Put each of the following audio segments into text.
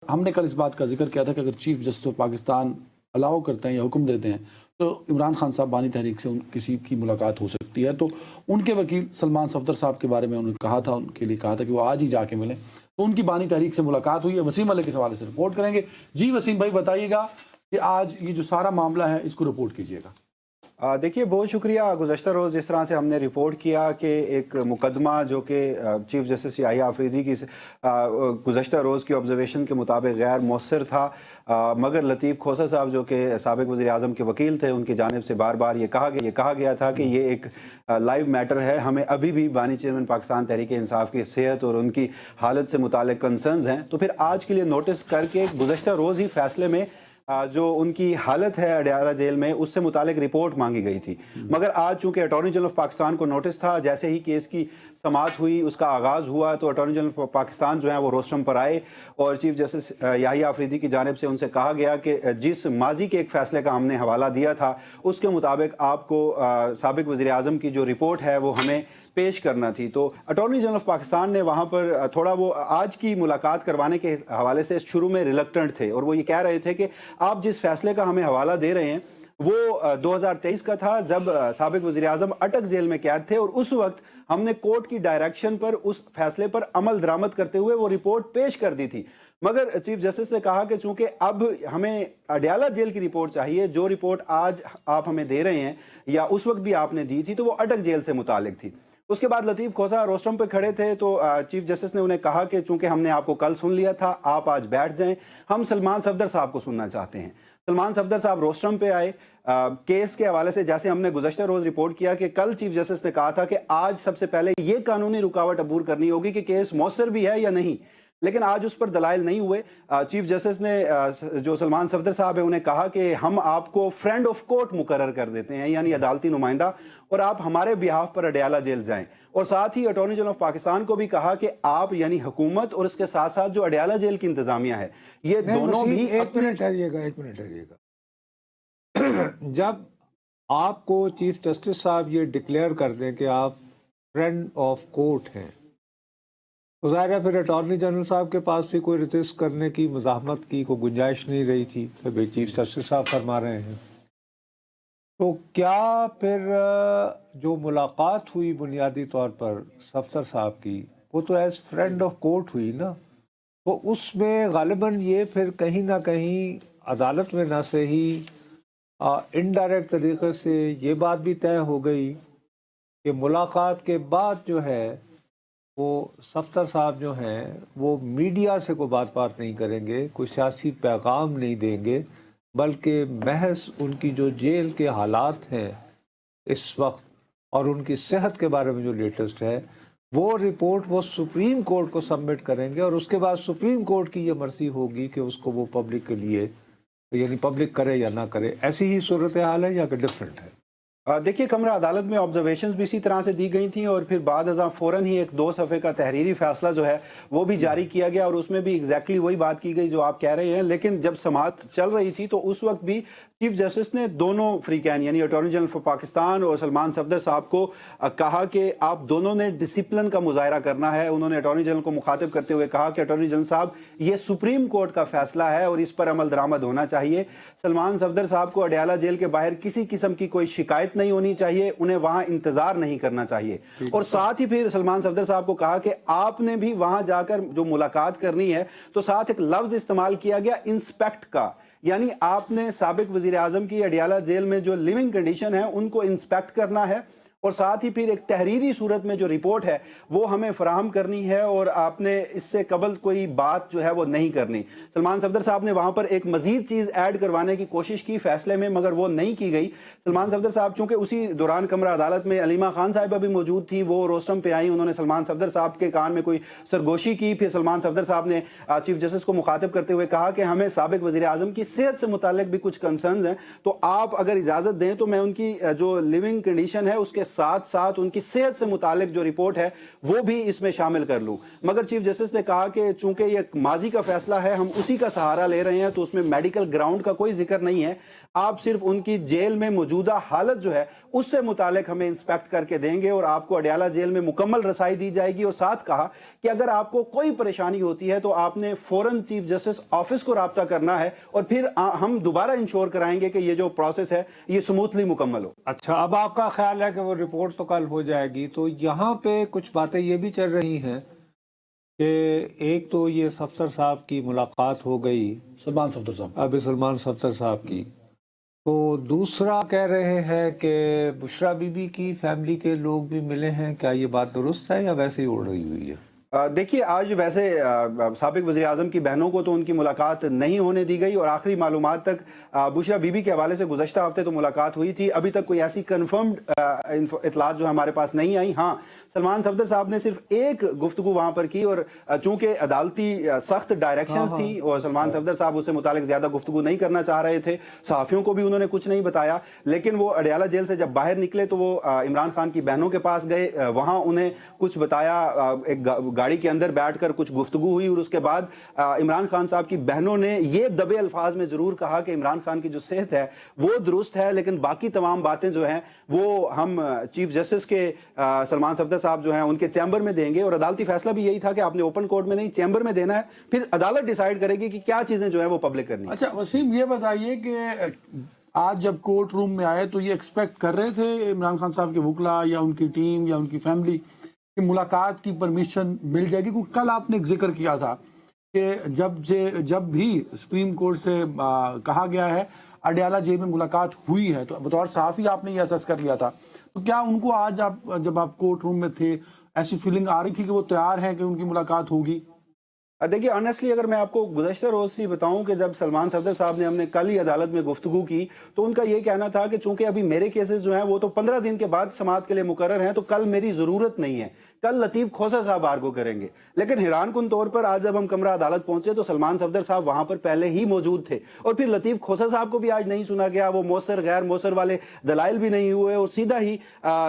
हमने कल इस बात का जिक्र किया था कि अगर chief justice of Pakistan allow करते हैं या हुक्म देते हैं तो इमरान खान साहब बानी तहरीक से किसी की मुलाकात हो सकती है। तो उनके वकील सलमान सफदर साहब के बारे में उन्होंने कहा था, उनके लिए कहा था कि वो आज ही जाके मिलें। तो उनकी बानी तहरीक से मुलाकात हुई है। वसीम मलिक के हवाले से रिपोर्ट करेंगे। जी वसीम भाई, बताइएगा कि आज ये जो सारा मामला है इसको रिपोर्ट कीजिएगा। देखिए, बहुत शुक्रिया। गुज़श्ता रोज़ जिस तरह से हमने रिपोर्ट किया कि एक मुकदमा जो कि चीफ जस्टिस याहिया आफरीदी की गुज़श्ता रोज़ की ऑब्जर्वेशन के मुताबिक गैर मौसर था, मगर लतीफ़ खोसा साहब जो कि साबिक़ वज़ीर आज़म के वकील थे, उनकी जानिब से बार बार ये कहा गया था कि ये एक लाइव मैटर है। हमें अभी भी बानी चेयरमैन पाकिस्तान तहरीक इंसाफ की सेहत और उनकी हालत से मुतालिक कंसर्न्स हैं। तो फिर आज के लिए नोटिस करके गुज़श्ता रोज़ ही फैसले में जो उनकी हालत है अडयाला जेल में उससे मुतालिक रिपोर्ट मांगी गई थी। मगर आज चूंकि अटॉर्नी जनरल ऑफ पाकिस्तान को नोटिस था, जैसे ही केस की समाअत हुई, उसका आगाज़ हुआ, तो अटॉर्नी जनरल ऑफ पाकिस्तान जो है वो रोस्टम पर आए और चीफ जस्टिस याहिया आफरीदी की जानिब से उनसे कहा गया कि जिस माजी के एक फ़ैसले का हमने हवाला दिया था उसके मुताबिक आपको साबिक़ वज़ीर आज़म की जो रिपोर्ट है वो हमें पेश करना थी। तो अटॉर्नी जनरल ऑफ पाकिस्तान ने वहाँ पर थोड़ा वो आज की मुलाकात करवाने के हवाले से शुरू में रिलक्टेंट थे और वो ये कह रहे थे कि आप जिस फैसले का हमें हवाला दे रहे हैं वो 2023 का था, जब साबिक़ वज़ीर आज़म अटक जेल में कैद थे और उस वक्त हमने कोर्ट की डायरेक्शन पर उस फैसले पर अमल दरामद करते हुए वो रिपोर्ट पेश कर दी थी। मगर चीफ जस्टिस ने कहा कि चूंकि अब हमें अडयाला जेल की रिपोर्ट चाहिए, जो रिपोर्ट आज आप हमें दे रहे हैं या उस वक्त भी आपने दी थी तो वो अटक जेल से मुतालिक थी। उसके बाद लतीफ़ खोसा रोस्टम पे खड़े थे तो चीफ जस्टिस ने उन्हें कहा कि चूंकि हमने आपको कल सुन लिया था, आप आज बैठ जाएं, हम सलमान सफदर साहब को सुनना चाहते हैं। सलमान सफदर साहब रोस्टम पे आए। केस के हवाले से जैसे हमने गुज़श्ता रोज़ रिपोर्ट किया कि कल चीफ जस्टिस ने कहा था कि आज सबसे पहले ये कानूनी रुकावट अबूर करनी होगी कि केस मौसर भी है या नहीं, लेकिन आज उस पर दलाइल नहीं हुए। चीफ जस्टिस ने जो सलमान सफदर साहब है उन्हें कहा कि हम आपको फ्रेंड ऑफ कोर्ट मुकर्रर कर देते हैं, यानी अदालती नुमाइंदा, और आप हमारे बिहाफ पर अडयाला जेल जाएं। और साथ ही अटॉर्नी जनरल ऑफ पाकिस्तान को भी कहा कि आप यानी हुकूमत और उसके साथ साथ जो अडयाला जेल की इंतजामिया है ये दोनों भी एक मिनट ठहरिएगा। जब आपको चीफ जस्टिस साहब ये डिक्लेयर कर दें कि आप फ्रेंड ऑफ कोर्ट हैं तो ज़ाहिर है फिर अटॉर्नी जनरल साहब के पास भी कोई रेजिस्ट करने की, मुज़ाहमत की कोई गुंजाइश नहीं रही थी कि भाई चीफ जस्टिस साहब फरमा रहे हैं। तो क्या फिर जो मुलाकात हुई बुनियादी तौर पर सफदर साहब की, वो तो एज फ्रेंड ऑफ कोर्ट हुई ना, तो उसमें गालिबन ये फिर कहीं ना कहीं अदालत में ना से ही इनडायरेक्ट तरीके से ये बात भी तय हो गई कि मुलाकात के बाद जो है वो सफदर साहब जो हैं वो मीडिया से कोई बात नहीं करेंगे, कोई सियासी पैगाम नहीं देंगे, बल्कि महज उनकी जो जेल के हालात हैं इस वक्त और उनकी सेहत के बारे में जो लेटेस्ट है वो रिपोर्ट वो सुप्रीम कोर्ट को सबमिट करेंगे और उसके बाद सुप्रीम कोर्ट की ये मर्जी होगी कि उसको वो पब्लिक के लिए यानी पब्लिक करे या ना करे। ऐसी ही सूरत हाल है या कि डिफरेंट है? देखिए कमरा, अदालत में ऑब्जर्वेशंस भी इसी तरह से दी गई थी और फिर बाद अज़ां फ़ौरन ही एक 2 सफ़े का तहरीरी फैसला जो है वो भी जारी किया गया और उसमें भी एग्जैक्टली वही बात की गई जो आप कह रहे हैं। लेकिन जब समाअत चल रही थी तो उस वक्त भी चीफ जस्टिस ने दोनों फ्रीकैन यानी अटॉर्नी जनरल फॉर पाकिस्तान और सलमान सफदर साहब को कहा कि आप दोनों ने डिसिप्लिन का मुजाहरा करना है। उन्होंने अटॉर्नी जनरल को मुखातिब करते हुए कहा कि अटॉर्नी जनरल साहब ये सुप्रीम कोर्ट का फैसला है और इस पर अमल दरामद होना चाहिए। सलमान सफदर साहब को अडयाला जेल के बाहर किसी किस्म की कोई शिकायत नहीं होनी चाहिए, उन्हें वहां इंतजार नहीं करना चाहिए। और साथ ही फिर सलमान सफदर साहब को कहा कि आपने भी वहां जाकर जो मुलाकात करनी है तो साथ एक लफ्ज इस्तेमाल किया गया इंस्पेक्ट का, यानी आपने साबिक वजीर आजम की अडयाला जेल में जो लिविंग कंडीशन है उनको इंस्पेक्ट करना है और साथ ही फिर एक तहरीरी सूरत में जो रिपोर्ट है वो हमें फराहम करनी है और आपने इससे कबल कोई बात जो है वो नहीं करनी। सलमान सफदर साहब ने वहां पर एक मजीद चीज़ ऐड करवाने की कोशिश की फैसले में, मगर वो नहीं की गई। सलमान सफदर साहब चूंकि उसी दौरान कमरा अदालत में अलीमा खान साहिबा भी मौजूद थी, वो रोस्टम पे आई, उन्होंने सलमान सफदर साहब के कान में कोई सरगोशी की। फिर सलमान सफदर साहब ने चीफ जस्टिस को मुखातिब करते हुए कहा कि हमें साबिक वजीर आजम की सेहत से मुतालिक भी कुछ कंसर्न हैं, तो आप अगर इजाज़त दें तो मैं उनकी जो लिविंग कंडीशन है उसके ساتھ ساتھ ان کی صحت سے متعلق جو رپورٹ ہے وہ بھی اس میں شامل کر لوں. مگر چیف جسٹس نے کہا کہ چونکہ یہ ماضی کا فیصلہ ہے, ہم اسی کا سہارا لے رہے ہیں, تو اس میں میڈیکل گراؤنڈ کا کوئی ذکر نہیں ہے. آپ صرف ان کی جیل میں موجودہ حالت جو ہے اس سے متعلق ہمیں انسپیکٹ کر کے دیں گے اور آپ کو اڈیالہ جیل میں مکمل رسائی دی جائے گی. اور ساتھ کہا کہ اگر آپ کو کوئی پریشانی ہوتی ہے تو آپ نے فوراً چیف جسٹس آفس کو رابطہ کرنا ہے اور پھر ہم دوبارہ انشور کرائیں گے کہ یہ جو پروسیس ہے یہ سموتھلی مکمل ہو. اچھا, اب آپ کا خیال ہے کہ وہ رپورٹ تو کل ہو جائے گی, تو یہاں پہ کچھ باتیں یہ بھی چل رہی ہیں کہ ایک تو یہ صفدر صاحب کی ملاقات ہو گئی, سلمان صفدر صاحب, ابھی سلمان صفدر صاحب کی, تو دوسرا کہہ رہے ہیں کہ بشرا بی بی کی فیملی کے لوگ بھی ملے ہیں. کیا یہ بات درست ہے یا ویسے ہی اڑ رہی ہوئی ہے؟ دیکھیے, آج ویسے سابق وزیر اعظم کی بہنوں کو تو ان کی ملاقات نہیں ہونے دی گئی, اور آخری معلومات تک بشرا بی بی کے حوالے سے گزشتہ ہفتے تو ملاقات ہوئی تھی. ابھی تک کوئی ایسی کنفرمڈ اطلاعات جو ہمارے پاس نہیں آئی. ہاں, سلمان صفدر صاحب نے صرف ایک گفتگو وہاں پر کی, اور چونکہ عدالتی سخت ڈائریکشنز تھی اور سلمان صفدر صاحب اس سے متعلق زیادہ گفتگو نہیں کرنا چاہ رہے تھے, صحافیوں کو بھی انہوں نے کچھ نہیں بتایا. لیکن وہ اڈیالہ جیل سے جب باہر نکلے تو وہ عمران خان کی بہنوں کے پاس گئے, وہاں انہیں کچھ بتایا, ایک گاڑی کے اندر بیٹھ کر کچھ گفتگو ہوئی, اور اس کے بعد عمران خان صاحب کی بہنوں نے یہ دبے الفاظ میں ضرور کہا کہ عمران خان کی جو صحت ہے وہ درست ہے, لیکن باقی تمام باتیں جو ہیں وہ ہم چیف جسٹس کے سلمان صفدر صاحب جو ہیں ان کے چیمبر میں دیں گے. اور عدالتی فیصلہ بھی یہی تھا کہ آپ نے اوپن کورٹ میں نہیں, چیمبر میں دینا ہے, پھر عدالت ڈیسائیڈ کرے گی کہ کیا چیزیں جو ہیں وہ پبلک کرنی ہے. اچھا وسیم, یہ بتائیے کہ آج جب کورٹ روم میں آئے تو یہ ایکسپیکٹ کر رہے تھے عمران خان صاحب کے وکلا یا ان کی ٹیم یا ان کی فیملی کہ ملاقات کی پرمیشن مل جائے گی؟ کیونکہ کل آپ نے ایک ذکر کیا تھا کہ جب بھی سپریم کورٹ سے کہا گیا ہے اڈیالہ جیل میں ملاقات ہوئی ہے, تو بطور صحافی آپ نے یہ اسس کر لیا تھا, تو کیا ان کو آج جب آپ کورٹ روم میں تھے ایسی فیلنگ آ رہی تھی کہ وہ تیار ہیں کہ ان کی ملاقات ہوگی؟ دیکھیے, آنیسٹلی اگر میں آپ کو گزشتہ روز سے بتاؤں کہ جب سلمان صفدر صاحب نے ہم نے کل ہی عدالت میں گفتگو کی تو ان کا یہ کہنا تھا کہ چونکہ ابھی میرے کیسز جو ہیں وہ تو 15 دن کے بعد سماعت کے لیے مقرر ہیں, تو کل میری ضرورت نہیں ہے, کل لطیف کھوسہ صاحب آرگو کریں گے. لیکن حیران کن طور پر آج جب ہم کمرہ عدالت پہنچے تو سلمان صفدر صاحب وہاں پر پہلے ہی موجود تھے, اور پھر لطیف کھوسہ صاحب کو بھی آج نہیں سنا گیا, وہ مؤثر غیر مؤثر والے دلائل بھی نہیں ہوئے, اور سیدھا ہی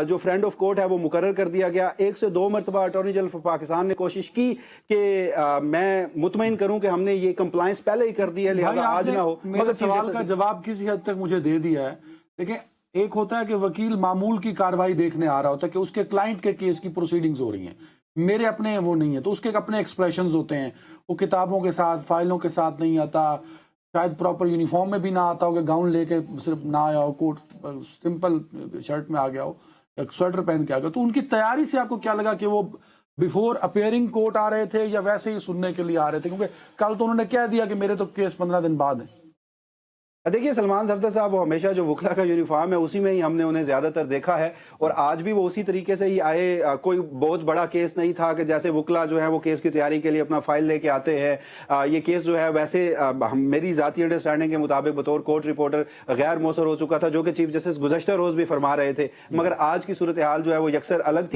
جو فرینڈ آف کورٹ ہے وہ مقرر کر دیا گیا. 1 سے 2 مرتبہ اٹارنی جنرل پاکستان نے کوشش کی کہ میں مطمئن کروں کہ ہم نے یہ کمپلائنس پہلے ہی کر دی ہے, لہذا آج نہ ہو. مگر سوال کا جواب کسی حد تک مجھے دے دیا ہے, لیکن ایک ہوتا ہے کہ وکیل معمول کی کاروائی دیکھنے آ رہا ہوتا ہے کہ اس کے کلائنٹ کے کیس کی پروسیڈنگز ہو رہی ہیں, میرے اپنے وہ نہیں ہیں, تو اس کے اپنے ایکسپریشنز ہوتے ہیں, وہ کتابوں کے ساتھ فائلوں کے ساتھ نہیں آتا, شاید پراپر یونیفارم میں بھی نہ آتا ہو, کہ گاؤن لے کے صرف نہ آیا ہو, کوٹ سمپل شرٹ میں آ گیا ہو یا سویٹر پہن کے آ گیا. تو ان کی تیاری سے آپ کو کیا لگا کہ وہ بیفور اپیئرنگ کورٹ آ رہے تھے یا ویسے ہی سننے کے لیے آ رہے تھے؟ کیونکہ کل تو انہوں نے کہہ دیا کہ میرے تو کیس 15 دن بعد ہیں. دیکھیے, سلمان صفدر صاحب وہ ہمیشہ جو وکلا کا یونیفارم ہے اسی میں ہی ہم نے انہیں زیادہ تر دیکھا ہے, اور آج بھی وہ اسی طریقے سے ہی آئے. کوئی بہت بڑا کیس نہیں تھا کہ جیسے وکلا جو ہے وہ کیس کی تیاری کے لیے اپنا فائل لے کے آتے ہیں. یہ کیس جو ہے ویسے میری ذاتی انڈرسٹینڈنگ کے مطابق بطور کورٹ رپورٹر غیر مؤثر ہو چکا تھا, جو کہ چیف جسٹس گزشتہ روز بھی فرما رہے تھے, مگر آج کی صورتحال جو ہے وہ یکسر الگ تھی.